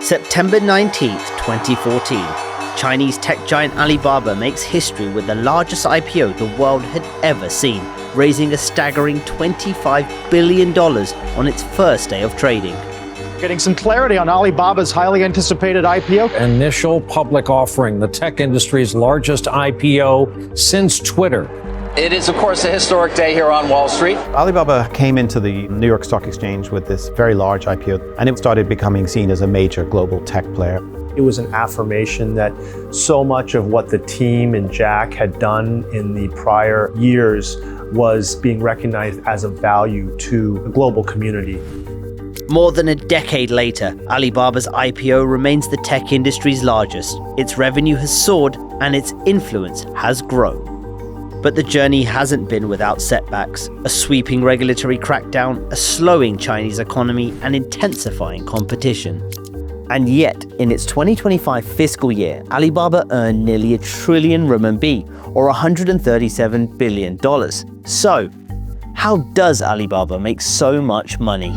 September 19th, 2014. Chinese tech giant Alibaba makes history with the largest IPO the world had ever seen, raising a staggering $25 billion on its first day of trading. Getting some clarity on Alibaba's highly anticipated IPO. Initial public offering, the tech industry's largest IPO since Twitter. It is, of course, a historic day here on Wall Street. Alibaba came into the New York Stock Exchange with this very large IPO, and it started becoming seen as a major global tech player. It was an affirmation that so much of what the team and Jack had done in the prior years was being recognized as a value to the global community. More than a decade later, Alibaba's IPO remains the tech industry's largest. Its revenue has soared and its influence has grown. But the journey hasn't been without setbacks: a sweeping regulatory crackdown, a slowing Chinese economy, and intensifying competition. And yet, in its 2025 fiscal year, Alibaba earned nearly 1 trillion RMB, or $137 billion. So, how does Alibaba make so much money?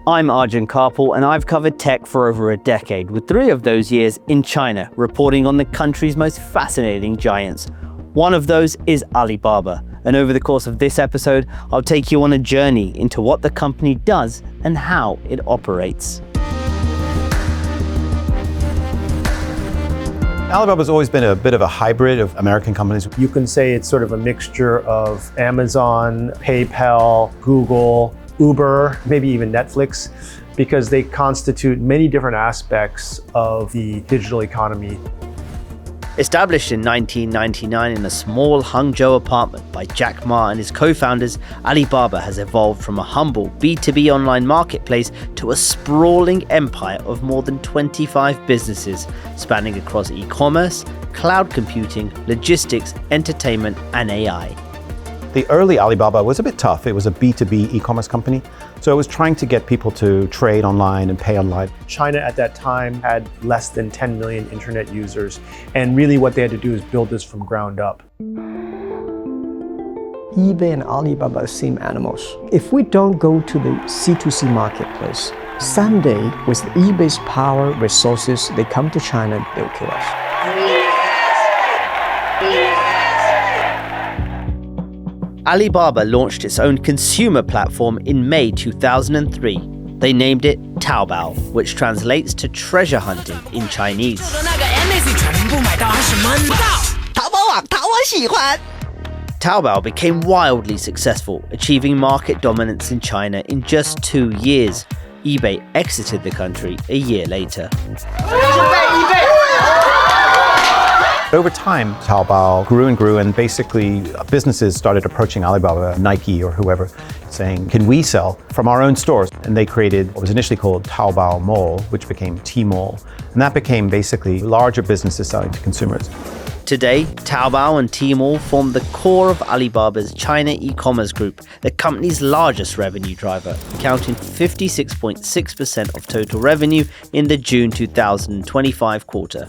I'm Arjun Karpal, and I've covered tech for over a decade, with 3 of those years in China, reporting on the country's most fascinating giants. One of those is Alibaba, and over the course of this episode, I'll take you on a journey into what the company does and how it operates. Alibaba's always been a bit of a hybrid of American companies. You can say it's sort of a mixture of Amazon, PayPal, Google, Uber, maybe even Netflix, because they constitute many different aspects of the digital economy. Established in 1999 in a small Hangzhou apartment by Jack Ma and his co-founders, Alibaba has evolved from a humble B2B online marketplace to a sprawling empire of more than 25 businesses, spanning across e-commerce, cloud computing, logistics, entertainment, and AI. The early Alibaba was a bit tough. It was a B2B e-commerce company, so it was trying to get people to trade online and pay online. China at that time had less than 10 million internet users, and really what they had to do is build this from ground up. eBay and Alibaba are same animals. If we don't go to the C2C marketplace, someday with eBay's power, resources, they come to China, they'll kill us. Alibaba launched its own consumer platform in May 2003. They named it Taobao, which translates to treasure hunting in Chinese. Taobao became wildly successful, achieving market dominance in China in just 2 years. eBay exited the country a year later. Over time, Taobao grew and grew, and basically businesses started approaching Alibaba, Nike or whoever, saying, can we sell from our own stores? And they created what was initially called Taobao Mall, which became Tmall. And that became basically larger businesses selling to consumers. Today, Taobao and Tmall form the core of Alibaba's China e-commerce group, the company's largest revenue driver, accounting for 56.6% of total revenue in the June 2025 quarter.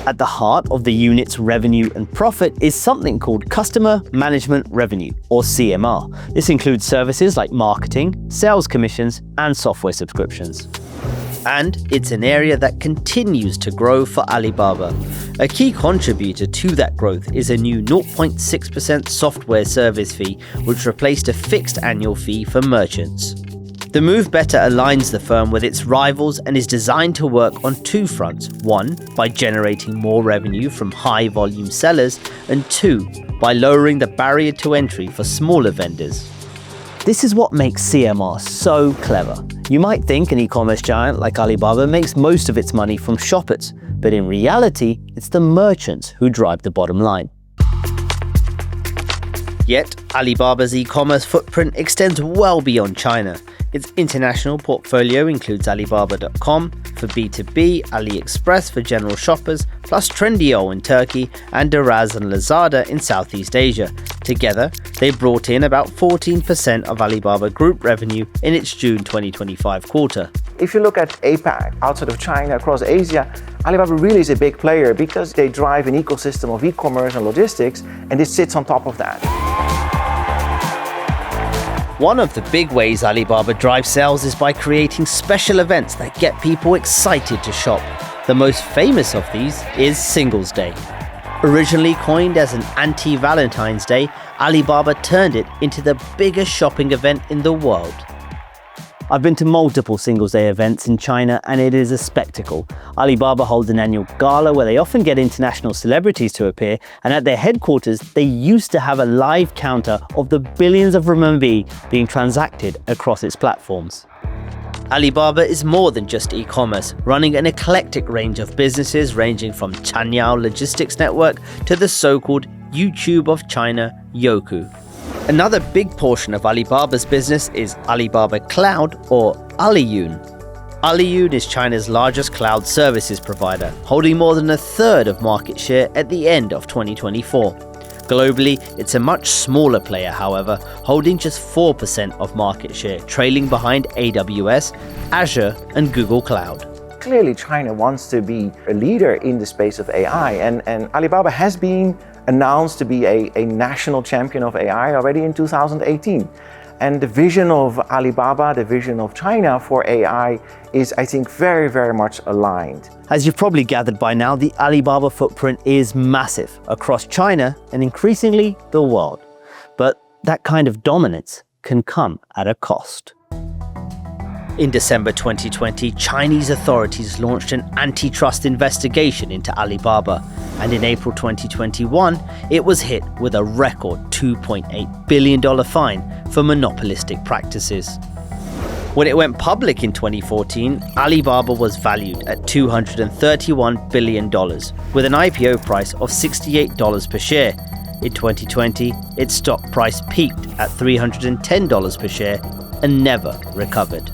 At the heart of the unit's revenue and profit is something called Customer Management Revenue, or CMR. This includes services like marketing, sales commissions, and software subscriptions. And it's an area that continues to grow for Alibaba. A key contributor to that growth is a new 0.6% software service fee, which replaced a fixed annual fee for merchants. The move better aligns the firm with its rivals and is designed to work on 2 fronts. 1, by generating more revenue from high-volume sellers, and 2, by lowering the barrier to entry for smaller vendors. This is what makes CMR so clever. You might think an e-commerce giant like Alibaba makes most of its money from shoppers, but in reality, it's the merchants who drive the bottom line. Yet, Alibaba's e-commerce footprint extends well beyond China. Its international portfolio includes Alibaba.com for B2B, AliExpress for general shoppers, plus Trendyol in Turkey and Daraz and Lazada in Southeast Asia. Together, they brought in about 14% of Alibaba Group revenue in its June 2025 quarter. If you look at APAC, outside of China, across Asia, Alibaba really is a big player because they drive an ecosystem of e-commerce and logistics, and this sits on top of that. One of the big ways Alibaba drives sales is by creating special events that get people excited to shop. The most famous of these is Singles Day. Originally coined as an anti-Valentine's Day, Alibaba turned it into the biggest shopping event in the world. I've been to multiple Singles Day events in China and it is a spectacle. Alibaba holds an annual gala where they often get international celebrities to appear, and at their headquarters they used to have a live counter of the billions of renminbi being transacted across its platforms. Alibaba is more than just e-commerce, running an eclectic range of businesses ranging from Chanyao Logistics Network to the so-called YouTube of China, Youku. Another big portion of Alibaba's business is Alibaba Cloud, or Aliyun. Aliyun is China's largest cloud services provider, holding more than a third of market share at the end of 2024. Globally, it's a much smaller player, however, holding just 4% of market share, trailing behind AWS, Azure, and Google Cloud. Clearly, China wants to be a leader in the space of AI, and Alibaba has been announced to be a national champion of AI already in 2018. And the vision of Alibaba, the vision of China for AI is, I think, very, very much aligned. As you've probably gathered by now, the Alibaba footprint is massive across China and increasingly the world. But that kind of dominance can come at a cost. In December 2020, Chinese authorities launched an antitrust investigation into Alibaba, and in April 2021, it was hit with a record $2.8 billion fine for monopolistic practices. When it went public in 2014, Alibaba was valued at $231 billion, with an IPO price of $68 per share. In 2020, its stock price peaked at $310 per share and never recovered.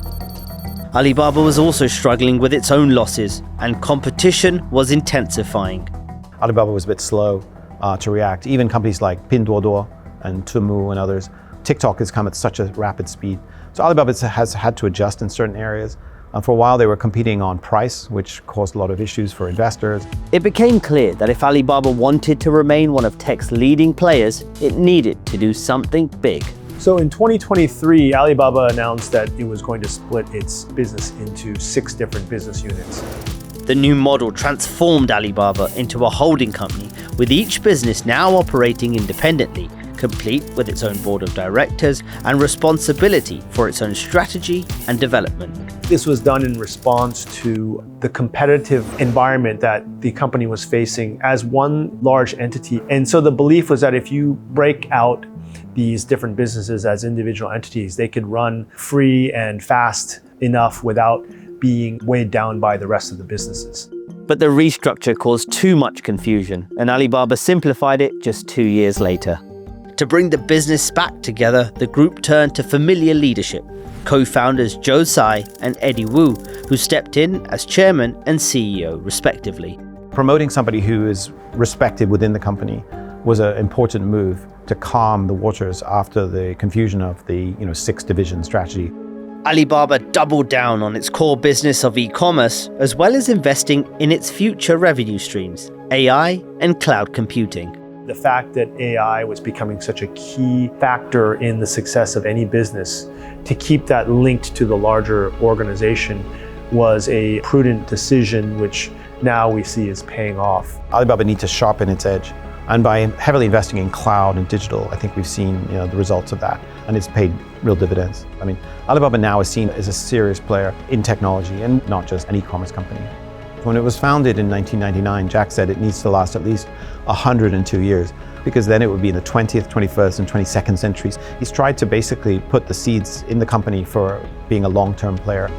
Alibaba was also struggling with its own losses, and competition was intensifying. Alibaba was a bit slow to react. Even companies like Pinduoduo and Temu and others, TikTok has come at such a rapid speed. So Alibaba has had to adjust in certain areas. For a while, they were competing on price, which caused a lot of issues for investors. It became clear that if Alibaba wanted to remain one of tech's leading players, it needed to do something big. So in 2023, Alibaba announced that it was going to split its business into 6 different business units. The new model transformed Alibaba into a holding company, with each business now operating independently, complete with its own board of directors and responsibility for its own strategy and development. This was done in response to the competitive environment that the company was facing as one large entity. And so the belief was that if you break out these different businesses as individual entities, they could run free and fast enough without being weighed down by the rest of the businesses. But the restructure caused too much confusion, and Alibaba simplified it just 2 years later. To bring the business back together, the group turned to familiar leadership, co-founders Joe Tsai and Eddie Wu, who stepped in as chairman and CEO, respectively. Promoting somebody who is respected within the company was an important move to calm the waters after the confusion of the 6-division strategy. Alibaba doubled down on its core business of e-commerce, as well as investing in its future revenue streams, AI and cloud computing. The fact that AI was becoming such a key factor in the success of any business, to keep that linked to the larger organization was a prudent decision, which now we see is paying off. Alibaba needs to sharpen its edge. And by heavily investing in cloud and digital, I think we've seen the results of that, and it's paid real dividends. I mean, Alibaba now is seen as a serious player in technology and not just an e-commerce company. When it was founded in 1999, Jack said it needs to last at least 102 years, because then it would be in the 20th, 21st, and 22nd centuries. He's tried to basically put the seeds in the company for being a long-term player.